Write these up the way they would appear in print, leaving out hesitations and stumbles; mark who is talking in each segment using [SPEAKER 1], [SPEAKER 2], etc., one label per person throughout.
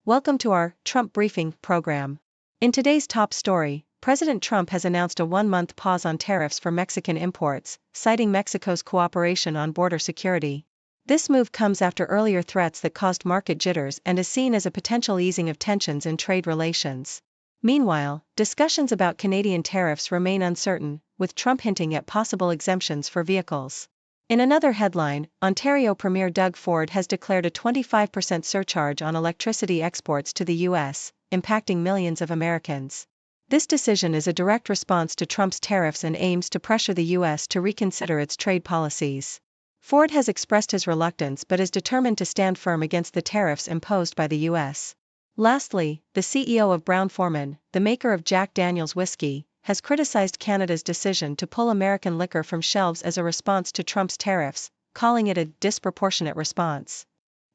[SPEAKER 1] Welcome to our Trump Briefing program. In today's top story, President Trump has announced a one-month pause on tariffs for Mexican imports, citing Mexico's cooperation on border security. This move comes after earlier threats that caused market jitters and is seen as a potential easing of tensions in trade relations. Meanwhile, discussions about Canadian tariffs remain uncertain, with Trump hinting at possible exemptions for vehicles. In another headline, Ontario Premier Doug Ford has declared a 25% surcharge on electricity exports to the U.S., impacting millions of Americans. This decision is a direct response to Trump's tariffs and aims to pressure the U.S. to reconsider its trade policies. Ford has expressed his reluctance but is determined to stand firm against the tariffs imposed by the U.S. Lastly, the CEO of Brown-Forman, the maker of Jack Daniel's whiskey, has criticized Canada's decision to pull American liquor from shelves as a response to Trump's tariffs, calling it a disproportionate response.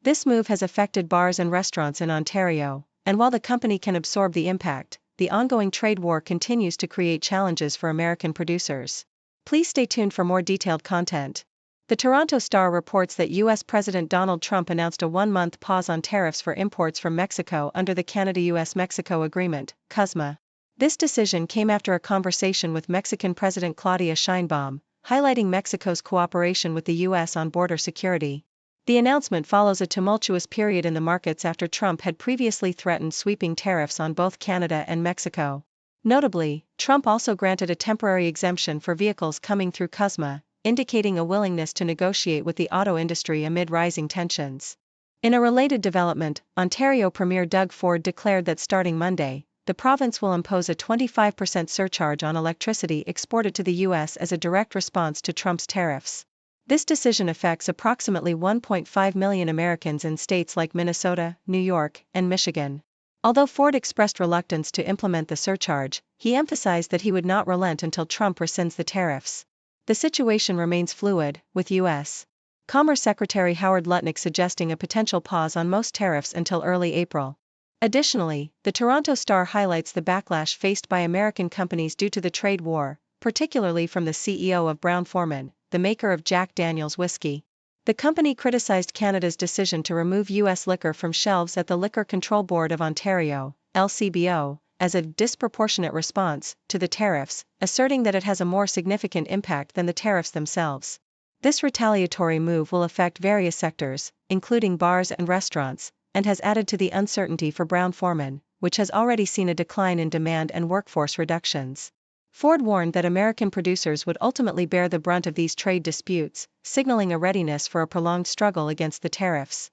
[SPEAKER 1] This move has affected bars and restaurants in Ontario, and while the company can absorb the impact, the ongoing trade war continues to create challenges for American producers. Please stay tuned for more detailed content. The Toronto Star reports that U.S. President Donald Trump announced a one-month pause on tariffs for imports from Mexico under the Canada-US-Mexico Agreement, CUSMA. This decision came after a conversation with Mexican President Claudia Sheinbaum, highlighting Mexico's cooperation with the U.S. on border security. The announcement follows a tumultuous period in the markets after Trump had previously threatened sweeping tariffs on both Canada and Mexico. Notably, Trump also granted a temporary exemption for vehicles coming through CUSMA, indicating a willingness to negotiate with the auto industry amid rising tensions. In a related development, Ontario Premier Doug Ford declared that starting Monday, the province will impose a 25% surcharge on electricity exported to the U.S. as a direct response to Trump's tariffs. This decision affects approximately 1.5 million Americans in states like Minnesota, New York, and Michigan. Although Ford expressed reluctance to implement the surcharge, he emphasized that he would not relent until Trump rescinds the tariffs. The situation remains fluid, with U.S. Commerce Secretary Howard Lutnick suggesting a potential pause on most tariffs until early April. Additionally, the Toronto Star highlights the backlash faced by American companies due to the trade war, particularly from the CEO of Brown-Forman, the maker of Jack Daniel's whiskey. The company criticized Canada's decision to remove U.S. liquor from shelves at the Liquor Control Board of Ontario, LCBO, as a disproportionate response to the tariffs, asserting that it has a more significant impact than the tariffs themselves. This retaliatory move will affect various sectors, including bars and restaurants, and has added to the uncertainty for Brown-Forman, which has already seen a decline in demand and workforce reductions. Ford warned that American producers would ultimately bear the brunt of these trade disputes, signaling a readiness for a prolonged struggle against the tariffs.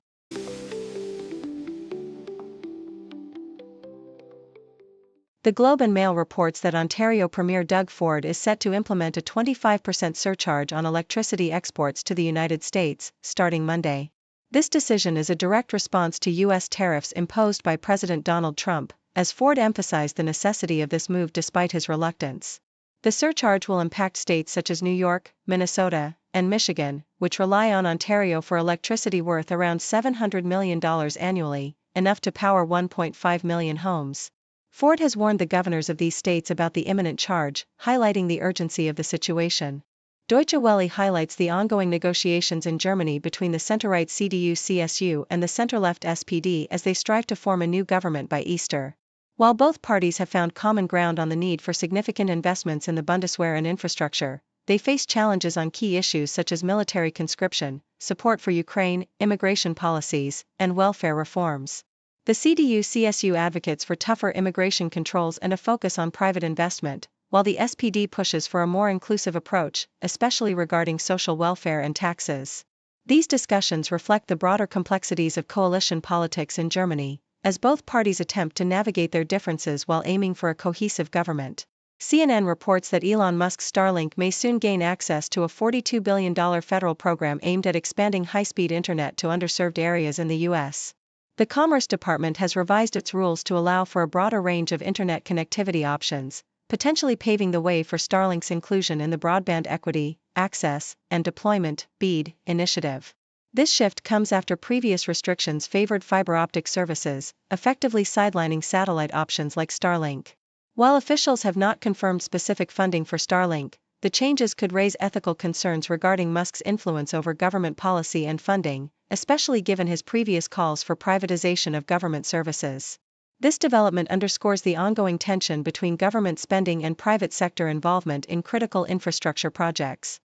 [SPEAKER 1] The Globe and Mail reports that Ontario Premier Doug Ford is set to implement a 25% surcharge on electricity exports to the United States, starting Monday. This decision is a direct response to U.S. tariffs imposed by President Donald Trump, as Ford emphasized the necessity of this move despite his reluctance. The surcharge will impact states such as New York, Minnesota, and Michigan, which rely on Ontario for electricity worth around $700 million annually, enough to power 1.5 million homes. Ford has warned the governors of these states about the imminent charge, highlighting the urgency of the situation. Deutsche Welle highlights the ongoing negotiations in Germany between the center-right CDU-CSU and the center-left SPD as they strive to form a new government by Easter. While both parties have found common ground on the need for significant investments in the Bundeswehr and infrastructure, they face challenges on key issues such as military conscription, support for Ukraine, immigration policies, and welfare reforms. The CDU-CSU advocates for tougher immigration controls and a focus on private investment, while the SPD pushes for a more inclusive approach, especially regarding social welfare and taxes. These discussions reflect the broader complexities of coalition politics in Germany, as both parties attempt to navigate their differences while aiming for a cohesive government. CNN reports that Elon Musk's Starlink may soon gain access to a $42 billion federal program aimed at expanding high-speed internet to underserved areas in the U.S. The Commerce Department has revised its rules to allow for a broader range of internet connectivity options, potentially paving the way for Starlink's inclusion in the Broadband Equity, Access, and Deployment (BEAD) initiative. This shift comes after previous restrictions favored fiber optic services, effectively sidelining satellite options like Starlink. While officials have not confirmed specific funding for Starlink, the changes could raise ethical concerns regarding Musk's influence over government policy and funding, especially given his previous calls for privatization of government services. This development underscores the ongoing tension between government spending and private sector involvement in critical infrastructure projects.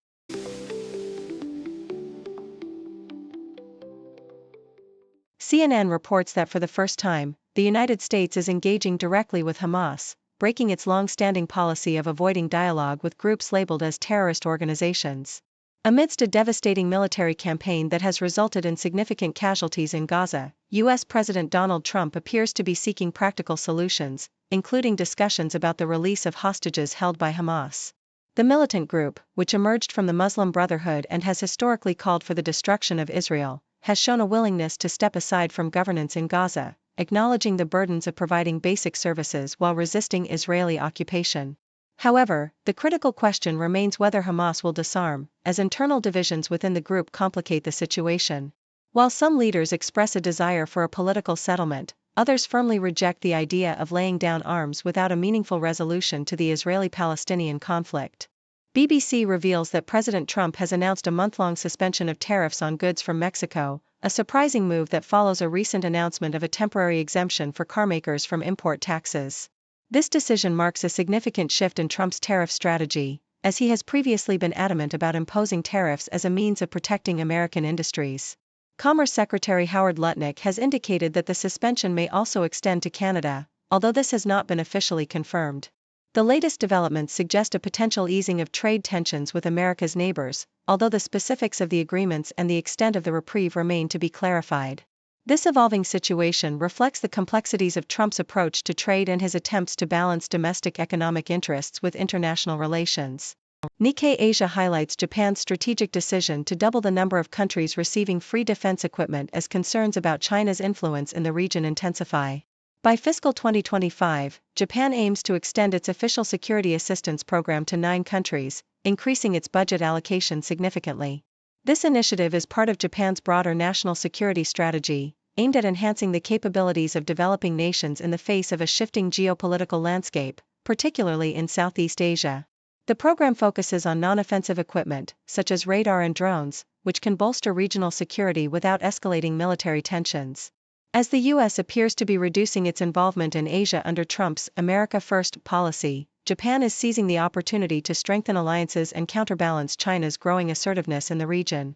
[SPEAKER 1] CNN reports that for the first time, the United States is engaging directly with Hamas, breaking its long-standing policy of avoiding dialogue with groups labeled as terrorist organizations. Amidst a devastating military campaign that has resulted in significant casualties in Gaza, U.S. President Donald Trump appears to be seeking practical solutions, including discussions about the release of hostages held by Hamas. The militant group, which emerged from the Muslim Brotherhood and has historically called for the destruction of Israel, has shown a willingness to step aside from governance in Gaza, acknowledging the burdens of providing basic services while resisting Israeli occupation. However, the critical question remains whether Hamas will disarm, as internal divisions within the group complicate the situation. While some leaders express a desire for a political settlement, others firmly reject the idea of laying down arms without a meaningful resolution to the Israeli-Palestinian conflict. BBC reveals that President Trump has announced a month-long suspension of tariffs on goods from Mexico, a surprising move that follows a recent announcement of a temporary exemption for carmakers from import taxes. This decision marks a significant shift in Trump's tariff strategy, as he has previously been adamant about imposing tariffs as a means of protecting American industries. Commerce Secretary Howard Lutnick has indicated that the suspension may also extend to Canada, although this has not been officially confirmed. The latest developments suggest a potential easing of trade tensions with America's neighbors, although the specifics of the agreements and the extent of the reprieve remain to be clarified. This evolving situation reflects the complexities of Trump's approach to trade and his attempts to balance domestic economic interests with international relations. Nikkei Asia highlights Japan's strategic decision to double the number of countries receiving free defense equipment as concerns about China's influence in the region intensify. By fiscal 2025, Japan aims to extend its official security assistance program to 9 countries, increasing its budget allocation significantly. This initiative is part of Japan's broader national security strategy, aimed at enhancing the capabilities of developing nations in the face of a shifting geopolitical landscape, particularly in Southeast Asia. The program focuses on non-offensive equipment, such as radar and drones, which can bolster regional security without escalating military tensions. As the U.S. appears to be reducing its involvement in Asia under Trump's America First policy, Japan is seizing the opportunity to strengthen alliances and counterbalance China's growing assertiveness in the region.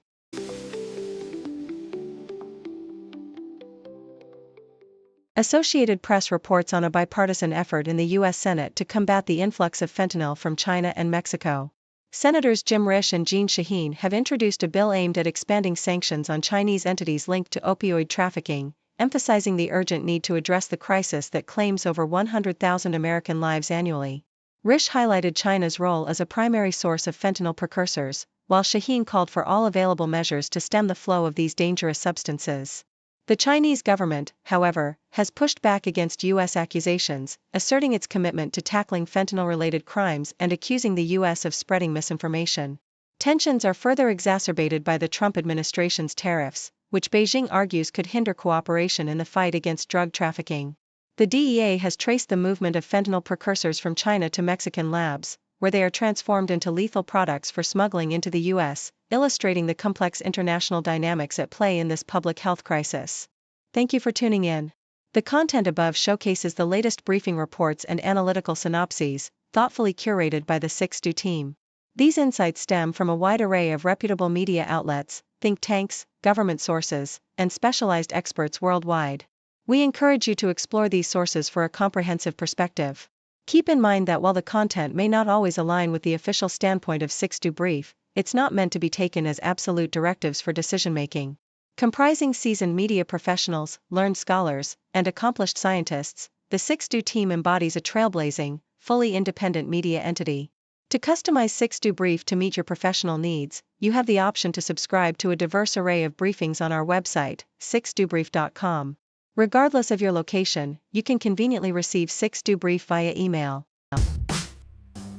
[SPEAKER 1] Associated Press reports on a bipartisan effort in the U.S. Senate to combat the influx of fentanyl from China and Mexico. Senators Jim Risch and Jeanne Shaheen have introduced a bill aimed at expanding sanctions on Chinese entities linked to opioid trafficking, emphasizing the urgent need to address the crisis that claims over 100,000 American lives annually. Risch highlighted China's role as a primary source of fentanyl precursors, while Shaheen called for all available measures to stem the flow of these dangerous substances. The Chinese government, however, has pushed back against U.S. accusations, asserting its commitment to tackling fentanyl-related crimes and accusing the U.S. of spreading misinformation. Tensions are further exacerbated by the Trump administration's tariffs, which Beijing argues could hinder cooperation in the fight against drug trafficking. The DEA has traced the movement of fentanyl precursors from China to Mexican labs, where they are transformed into lethal products for smuggling into the U.S., illustrating the complex international dynamics at play in this public health crisis. Thank you for tuning in. The content above showcases the latest briefing reports and analytical synopses, thoughtfully curated by the 6Do team. These insights stem from a wide array of reputable media outlets, think tanks, government sources, and specialized experts worldwide. We encourage you to explore these sources for a comprehensive perspective. Keep in mind that while the content may not always align with the official standpoint of 6Do Brief, it's not meant to be taken as absolute directives for decision-making. Comprising seasoned media professionals, learned scholars, and accomplished scientists, the 6Do team embodies a trailblazing, fully independent media entity. To customize 6Do Brief to meet your professional needs, you have the option to subscribe to a diverse array of briefings on our website, 6dobrief.com. Regardless of your location, you can conveniently receive 6Do Brief via email.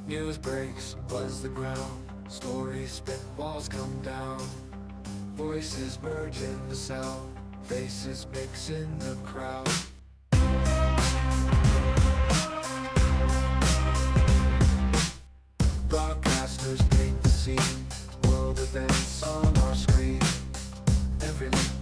[SPEAKER 2] News breaks, buzz the ground, stories spit, walls come down. Voices merge in the sound, faces mix in the crowd. Broadcasters paint the scene, world events on our screen. Every link